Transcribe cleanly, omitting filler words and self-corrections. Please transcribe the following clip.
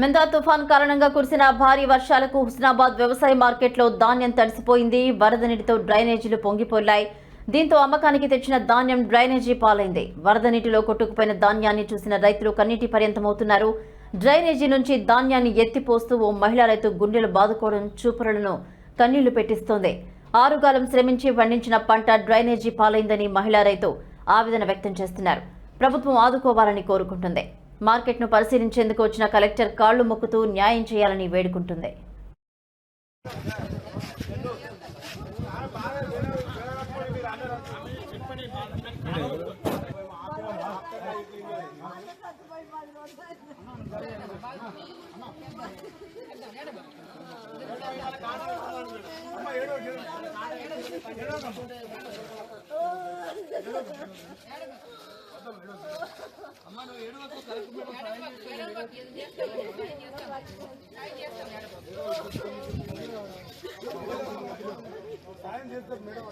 మెందా తుఫాన్ కారణంగా కురిసిన భారీ వర్షాలకు హుస్నాబాద్ వ్యవసాయ మార్కెట్లో ధాన్యం తడిసిపోయింది. వరద నీటితో డ్రైనేజీలు పొంగిపోయాయి. దీంతో అమ్మకానికి తెచ్చిన ధాన్యం డ్రైనేజీ పాలైంది. వరద నీటిలో కొట్టుకుపోయిన ధాన్యాన్ని చూసిన రైతులు కన్నీటి పర్యంతమవుతున్నారు. డ్రైనేజీ నుంచి ధాన్యాన్ని ఎత్తిపోస్తూ ఓ మహిళా రైతు గుండెలు బాదుకోవడం చూపరులను కన్నీళ్లు పెట్టిస్తోంది. ఆరుగాలం శ్రమించి పండించిన పంట డ్రైనేజీ పాలైందని మహిళా రైతు ఆవేదన వ్యక్తం చేస్తున్నారు. ప్రభుత్వం ఆదుకోవాలని కోరుకుంటుంది. మార్కెట్ను పరిశీలించేందుకు వచ్చిన కలెక్టర్ కాళ్లు మొక్కుతూ న్యాయం చేయాలని వేడుకుంటుంది. సాయం చేస్తారు మేడం.